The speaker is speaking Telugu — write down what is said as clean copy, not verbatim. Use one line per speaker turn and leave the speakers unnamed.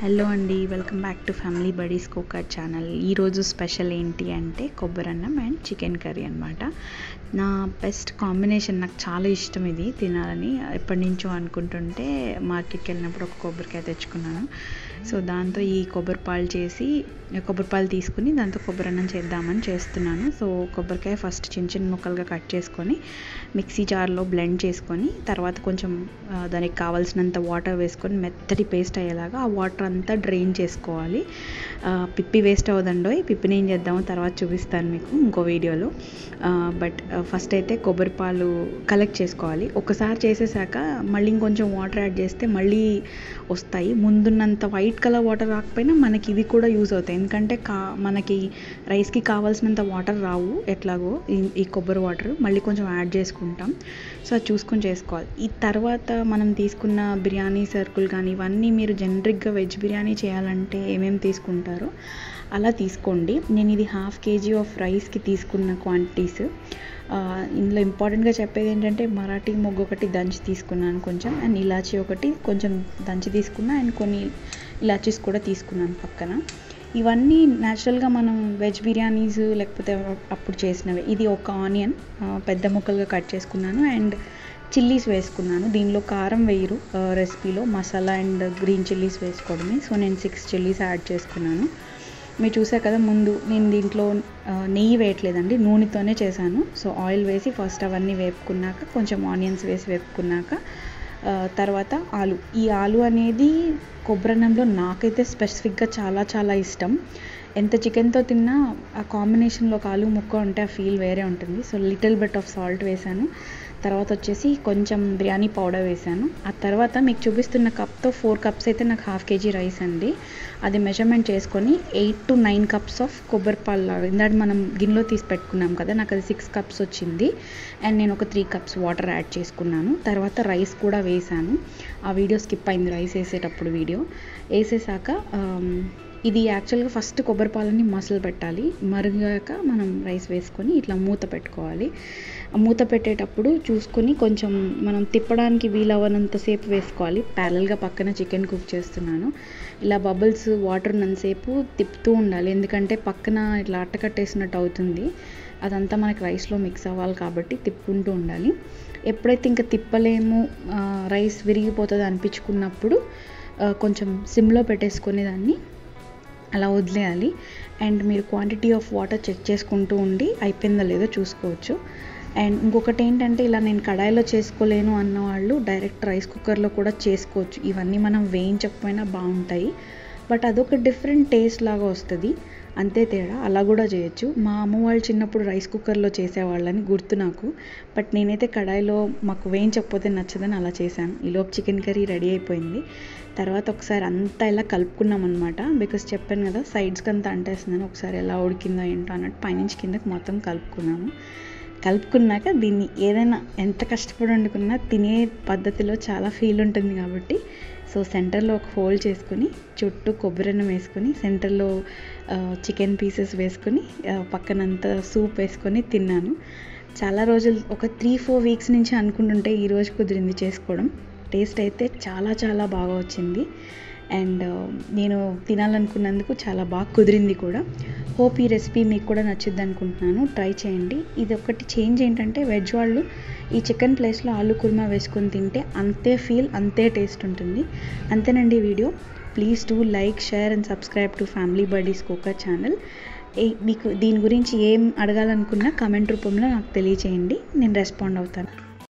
హలో అండి, welcome back to family buddies cooker channel. ఈరోజు స్పెషల్ ఏంటి అంటే కొబ్బరన్నం అండ్ చికెన్ కర్రీ అనమాట. నా బెస్ట్ కాంబినేషన్, నాకు చాలా ఇష్టం ఇది తినాలని. ఎప్పటి నుంచో అనుకుంటుంటే మార్కెట్కి వెళ్ళినప్పుడు ఒక కొబ్బరికాయ తెచ్చుకున్నాను. సో దాంతో ఈ కొబ్బరిపాలు తీసుకుని దాంతో కొబ్బరన్నం చేద్దామని చేస్తున్నాను. సో కొబ్బరికాయ ఫస్ట్ చిన్న చిన్న ముక్కలుగా కట్ చేసుకొని మిక్సీ జార్లో బ్లెండ్ చేసుకొని తర్వాత కొంచెం దానికి కావాల్సినంత వాటర్ వేసుకొని మెత్తటి పేస్ట్ అయ్యేలాగా ఆ వాటర్ అంతా డ్రైన్ చేసుకోవాలి. పిప్పి వేస్ట్ అవ్వదండోయ్. పిప్పిని ఏం చేద్దామో తర్వాత చూపిస్తాను మీకు ఇంకో వీడియోలో. బట్ ఫస్ట్ అయితే కొబ్బరిపాలు కలెక్ట్ చేసుకోవాలి. ఒకసారి చేసేసాక మళ్ళీ ఇంకొంచెం వాటర్ యాడ్ చేస్తే మళ్ళీ వస్తాయి. ముందున్నంత వైట్ కలర్ వాటర్ రాకపోయినా మనకి ఇవి కూడా యూజ్ అవుతాయి. ఎందుకంటే మనకి రైస్కి కావాల్సినంత వాటర్ రావు ఎట్లాగో ఈ కొబ్బరి వాటర్ మళ్ళీ కొంచెం యాడ్ చేసుకుంటాం. సో అది చూసుకొని చేసుకోవాలి. ఈ తర్వాత మనం తీసుకున్న బిర్యానీ సరుకులు కానీ ఇవన్నీ మీరు జనరిక్గా వెజ్ బిర్యానీ చేయాలంటే ఏమేమి తీసుకుంటారో అలా తీసుకోండి. నేను ఇది 1/2 kg ఆఫ్ రైస్కి తీసుకున్న క్వాంటిటీస్. ఇందులో ఇంపార్టెంట్గా చెప్పేది ఏంటంటే మరాఠీ మొగ్గు ఒకటి దంచి తీసుకున్నాను కొంచెం, అండ్ ఇలాచీ ఒకటి కొంచెం దంచి తీసుకున్నా, అండ్ కొన్ని ఇలాచీస్ కూడా తీసుకున్నాను పక్కన. ఇవన్నీ న్యాచురల్గా మనం వెజ్ బిర్యానీస్ లేకపోతే అప్పుడు చేసినవి. ఇది ఒక ఆనియన్ పెద్ద ముక్కలుగా కట్ చేసుకున్నాను, అండ్ చిల్లీస్ వేసుకున్నాను. దీనిలో కారం వేయరు రెసిపీలో, మసాలా అండ్ గ్రీన్ చిల్లీస్ వేసుకోవడమే. సో నేను 6 చిల్లీస్ యాడ్ చేసుకున్నాను. మీరు చూసారు కదా, ముందు నేను దీంట్లో నెయ్యి వేయట్లేదండి, నూనెతోనే చేశాను. సో ఆయిల్ వేసి ఫస్ట్ అవన్నీ వేపుకున్నాక కొంచెం ఆనియన్స్ వేసి వేపుకున్నాక తర్వాత ఈ ఆలు అనేది కొబ్బరన్నంలో నాకైతే స్పెసిఫిక్గా చాలా చాలా ఇష్టం. ఎంత చికెన్తో తిన్నా ఆ కాంబినేషన్లో ఒక ఆలు ముక్క ఉంటే ఆ ఫీల్ వేరే ఉంటుంది. So little bit of salt వేసాను. తర్వాత వచ్చేసి కొంచెం బిర్యానీ పౌడర్ వేసాను. ఆ తర్వాత మీకు చూపిస్తున్న కప్తో 4 cups అయితే నాకు 1/2 kg రైస్ అండి. అది మెజర్మెంట్ చేసుకొని 8 to 9 cups ఆఫ్ కొబ్బరిపాలు లాగా ఇందాక మనం గిన్నెలో తీసి పెట్టుకున్నాం కదా, నాకు అది 6 cups వచ్చింది. అండ్ నేను ఒక 3 cups వాటర్ యాడ్ చేసుకున్నాను. తర్వాత రైస్ కూడా వేసాను. ఆ వీడియో స్కిప్ అయింది, రైస్ వేసేటప్పుడు వీడియో వేసేసాక ఇది యాక్చువల్గా ఫస్ట్ కొబ్బరిపాలని మసలు పెట్టాలి. మరిగాక మనం రైస్ వేసుకొని ఇట్లా మూత పెట్టుకోవాలి. మూత పెట్టేటప్పుడు చూసుకొని కొంచెం మనం తిప్పడానికి వీలవ్వనంతసేపు వేసుకోవాలి. ప్యారల్గా పక్కన చికెన్ కుక్ చేస్తున్నాను. ఇలా బబుల్స్ వాటర్ ఉన్నంతసేపు తిప్పుతూ ఉండాలి, ఎందుకంటే పక్కన ఇట్లా అట్టకట్టేసినట్టు అవుతుంది. అదంతా మనకి రైస్లో మిక్స్ అవ్వాలి కాబట్టి తిప్పుకుంటూ ఉండాలి. ఎప్పుడైతే ఇంకా తిప్పలేము, రైస్ విరిగిపోతుంది అనిపించుకున్నప్పుడు కొంచెం సిమ్లో పెట్టేసుకునే దాన్ని అలా వదిలేయాలి. అండ్ మీరు క్వాంటిటీ ఆఫ్ వాటర్ చెక్ చేసుకుంటూ ఉండి అయిపోయిందో లేదో చూసుకోవచ్చు. అండ్ ఇంకొకటి ఏంటంటే, ఇలా నేను కడాయిలో చేసుకోలేను అన్న వాళ్ళు డైరెక్ట్ రైస్ కుక్కర్లో కూడా చేసుకోవచ్చు. ఇవన్నీ మనం వేయించకపోయినా బాగుంటాయి, బట్ అదొక డిఫరెంట్ టేస్ట్ లాగా వస్తుంది, అంతే తేడా. అలా కూడా చేయొచ్చు. మా అమ్మ వాళ్ళు చిన్నప్పుడు రైస్ కుక్కర్లో చేసేవాళ్ళని గుర్తు నాకు. బట్ నేనైతే కడాయిలో మాకు వేయించకపోతే నచ్చదని అలా చేశాను. ఈలోపు చికెన్ కర్రీ రెడీ అయిపోయింది. తర్వాత ఒకసారి అంతా ఇలా కలుపుకున్నాం అనమాట. బికాస్ చెప్పాను కదా సైడ్స్కి అంతా అంటేస్తున్నాను. ఒకసారి ఎలా ఉడికిందో ఏంటో అన్నట్టు పైనుంచి కిందకి మొత్తం కలుపుకున్నాక దీన్ని ఏదైనా ఎంత కష్టపడి వండుకున్నా తినే పద్ధతిలో చాలా ఫీల్ ఉంటుంది కాబట్టి, సో సెంటర్లో ఒక హోల్ చేసుకొని చుట్టూ కొబ్బరన్నం వేసుకొని సెంటర్లో చికెన్ పీసెస్ వేసుకొని పక్కనంతా సూప్ వేసుకొని తిన్నాను. చాలా రోజులు, ఒక 3-4 weeks నుంచి అనుకుంటుంటే ఈరోజు కుదిరింది చేసుకోవడం. టేస్ట్ అయితే చాలా చాలా బాగా వచ్చింది. అండ్ నేను తినాలనుకున్నందుకు చాలా బాగా కుదిరింది కూడా. హోప్ ఈ రెసిపీ మీకు కూడా నచ్చుద్ది అనుకుంటున్నాను. ట్రై చేయండి. ఇది ఒకటి చేంజ్ ఏంటంటే, వెజ్ వాళ్ళు ఈ చికెన్ ప్లేస్లో ఆలు కుర్మా వేసుకొని తింటే అంతే టేస్ట్ ఉంటుంది. అంతేనండి video. Please do like, share and subscribe to family buddies cooker channel. మీకు దీని గురించి ఏం అడగాలనుకున్నా కామెంట్ రూపంలో నాకు తెలియచేయండి, నేను రెస్పాండ్ అవుతాను.